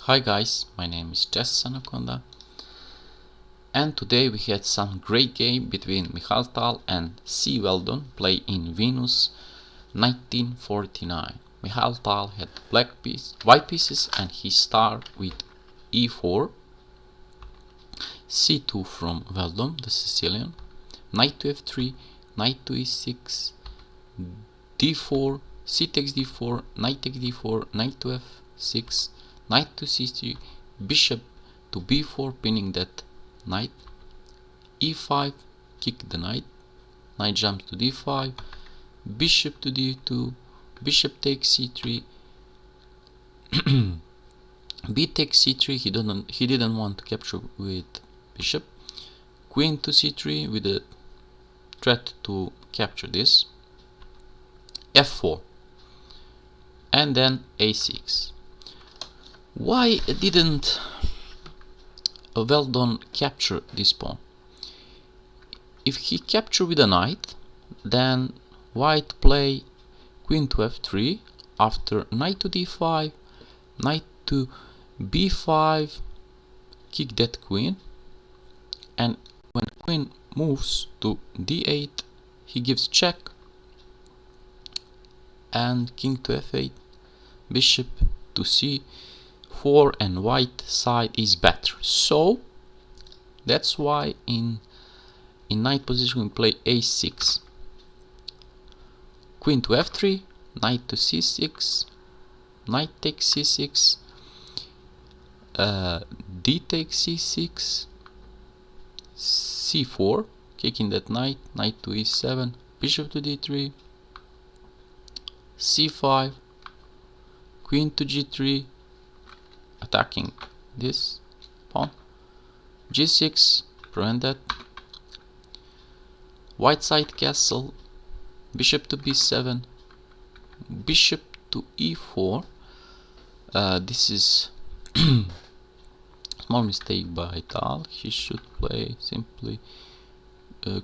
Hi guys, my name is Jess Anaconda, and today we had some great game between Mikhail Tal and Weldon play in Vilnius 1949. Mikhail Tal had white pieces and he started with e4, c2 from Weldon, the Sicilian, knight to f3, knight to e6, d4, c takes d4, knight takes d4, knight to f6, knight to c3, bishop to b4, pinning that knight, e5, kick the knight, knight jumps to d5, bishop to d2, bishop takes c3, b takes c3. He didn't want to capture with bishop, queen to c3 with a threat to capture this, f4, and then a6. Why didn't Weldon capture this pawn? If he captured with a knight, then white play queen to f3, after knight to d5, knight to b5, kick that queen, and when queen moves to d8, he gives check, and king to f8, bishop to c4, and white side is better. So that's why in knight position we play a6, queen to f3, knight to c6, knight takes c6, d takes c6, c4, kicking that knight, knight to e7, bishop to d3, c5, queen to g3, attacking this pawn, g6, prevent that, white side castle, bishop to b7, bishop to e4. This is small mistake by Tal. He should play simply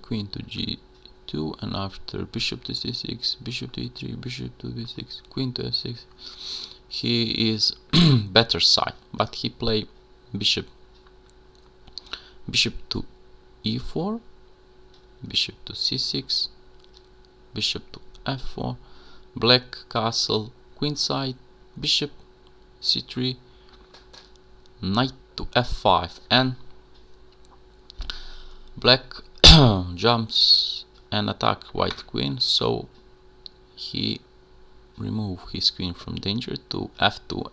queen to g2, and after bishop to c6, bishop to e3, bishop to b6, queen to f6. He is better side, but he play bishop to e4, bishop to c6, bishop to f4, black castle, queen side, bishop c3, knight to f5, and black jumps and attack white queen, so he remove his queen from danger to f2,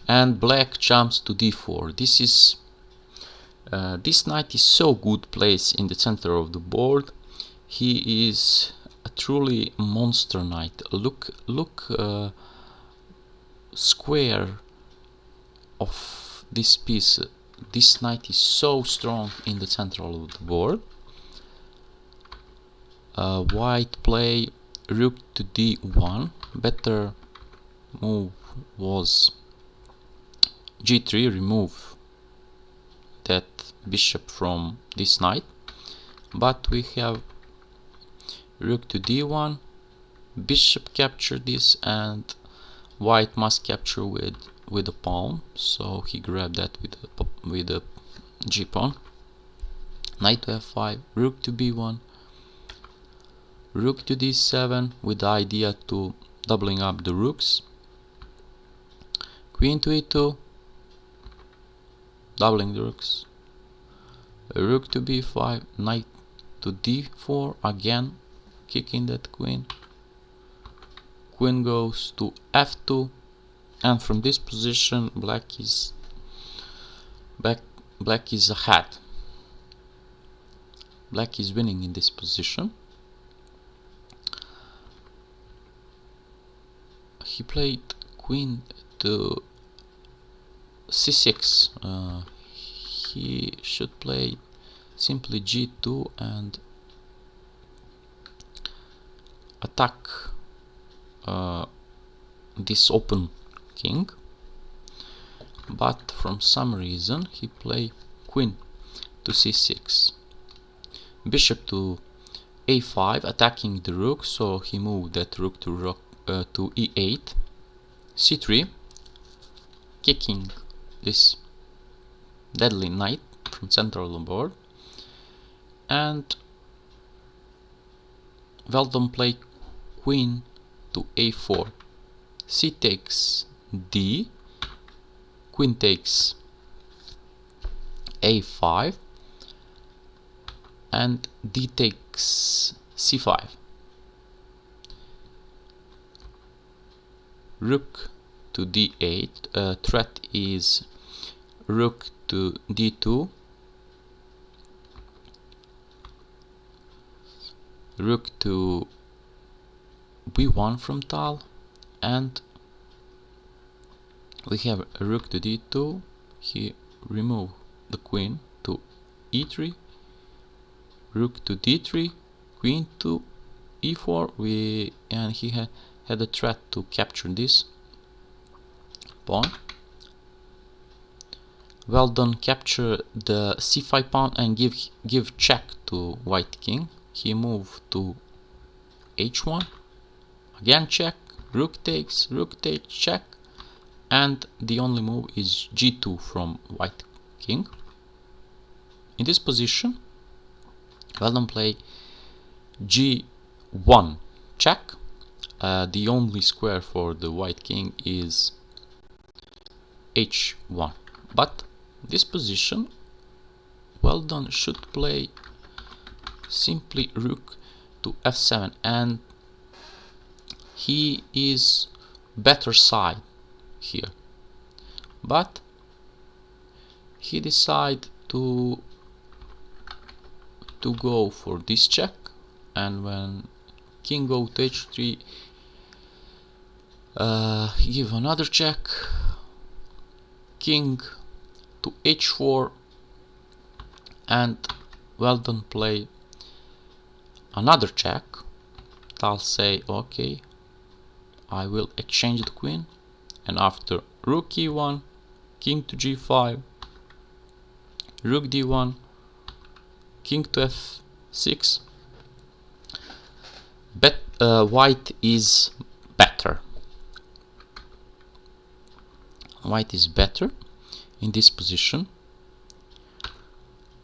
and black jumps to d4. This knight is so good place in the center of the board. He is a truly monster knight. Look square of this piece. This knight is so strong in the center of the board. White play rook to d1. Better move was g3, remove that bishop from this knight, but we have rook to d1, bishop capture this, and white must capture with a pawn, so he grabbed that with a g pawn, knight to f5, rook to b1, rook to d7 with the idea to doubling up the rooks, queen to e2, doubling the rooks, rook to b5, knight to d4, again kicking that queen, queen goes to f2, and from this position black is ahead. Black is winning in this position. He played queen to c6. He should play simply g2 and attack this open king, but from some reason he played queen to c6, bishop to a5, attacking the rook, so he moved that rook to to e8, c3, kicking this deadly knight from central of the board, and Weldon play queen to a4, c takes d, queen takes a5, and d takes c5. Rook to d8, threat is rook to d2, rook to b1 from Tal, and we have a rook to d2. He remove the queen to e3, rook to d3, queen to e4. And he had a threat to capture this pawn. Weldon capture the c5 pawn and give check to white king. He moved to h1, again check, rook takes, check, and the only move is g2 from white king. In this position, Weldon play g1 check. The only square for the white king is h1, but this position Weldon should play simply rook to f7, and he is better side here, but he decide to go for this check, and when king go to h3, he give another check, king to h4, and Weldon play another check. Tal say okay, I will exchange the queen, and after rook e1, king to g5, rook d1, king to f6, white is better. White is better in this position.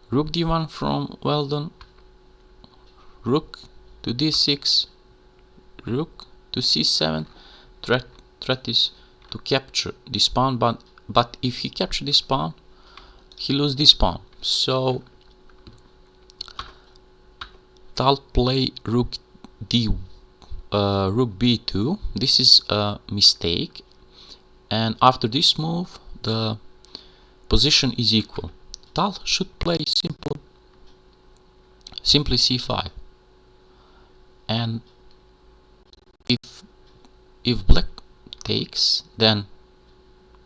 Rook d1 from Weldon, rook to d6, rook to c7. Threat is to capture this pawn, but if he capture this pawn, he lose this pawn. So Tal play rook b2. This is a mistake, and after this move the position is equal. Tal should play simply c5, and if black takes, then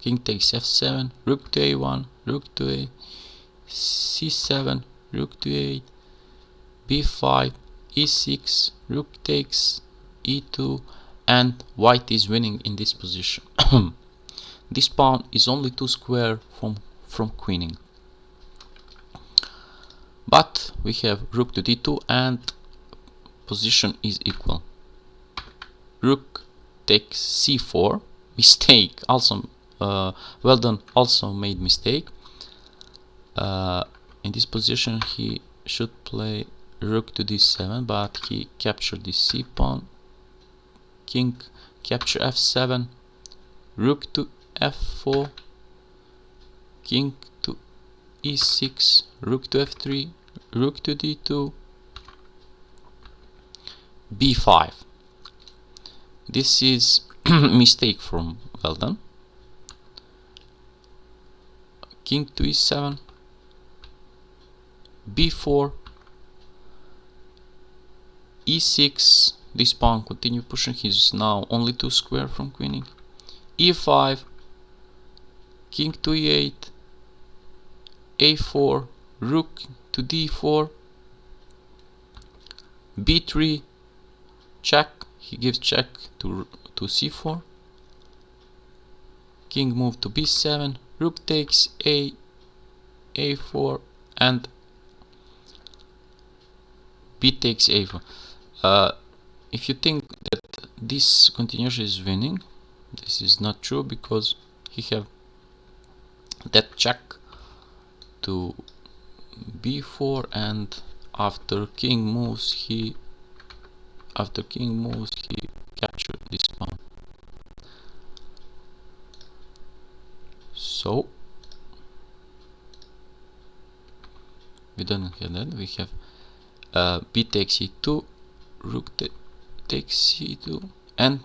king takes f7, rook to a1, rook to a c7, rook to a8, b5, e6, rook takes e2, and white is winning in this position. This pawn is only 2 square from queening, but we have rook to d2 and position is equal. Rook takes c4, mistake also. Weldon also made mistake. In this position he should play rook to d7, but he captured this c pawn, king capture f7, rook to f4, king to e6, rook to f3, rook to d2, b5. This is mistake from Weldon. King to e7, b4, e6. This pawn continue pushing. He's now only 2 square from queening. e5, king to e8, a4, rook to d4, b3, check. He gives check to c4, king move to b7, rook takes a4, and b takes a4. If you think that this continuation is winning. This is not true because he have that check to b4, and after king moves he captured this pawn. So we don't have that. We have b takes e2, rook takes c2, and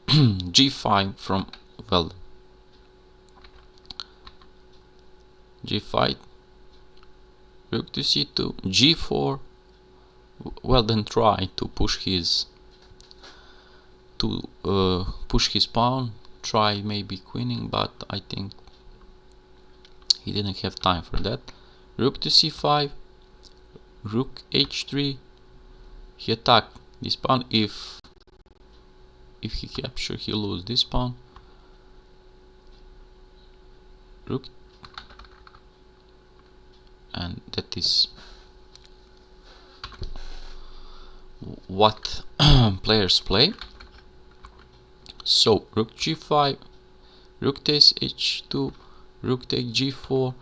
g5 from Weldon. g5, rook to c2, g4. Weldon tried to push his pawn, try maybe queening, but I think he didn't have time for that. Rook to c5, rook h3. He attacked this pawn. If he capture, he lose this pawn. Rook, and that is what players play. So rook g5, rook takes h2, rook takes g4,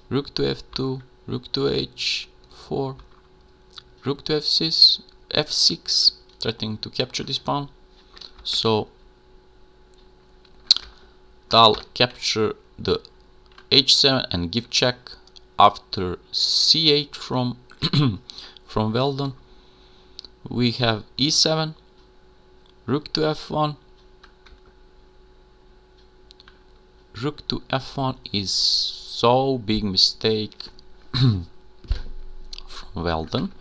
rook to f2, rook to h4, rook to f6, threatening to capture this pawn. So Tal capture the h7 and give check after c8 from from Weldon. We have e7, rook to f1. Rook to f1 is so big mistake from Weldon.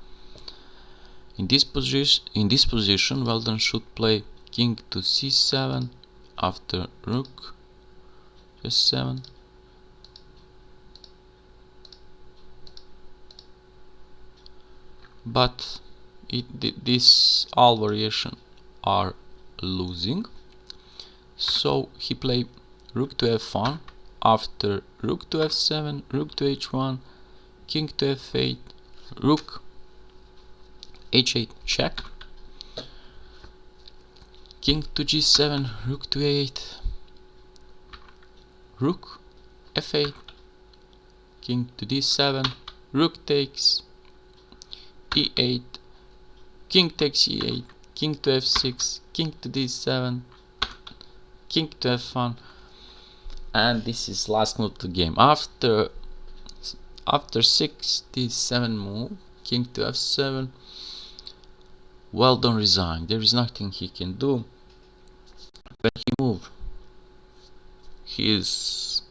In this position, Weldon should play king to c7 after rook s7. But this all variation are losing. So he played rook to f1 after rook to f7, rook to h1, king to f8, rook h8 check, king to g7, rook to a8, rook f8, king to d7, rook takes e8, king takes e8, king to f6, king to d7, king to f1, and this is last move of the game. After 67 move, king to f7, Weldon resigned. There is nothing he can do. When he moved his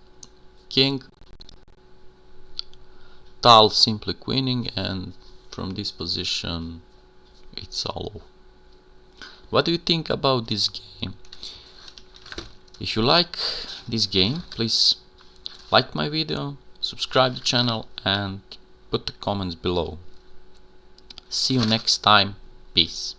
king, Tal simply queening, and from this position it's all over. What do you think about this game? If you like this game, please like my video, subscribe to the channel, and put the comments below. See you next time. Peace.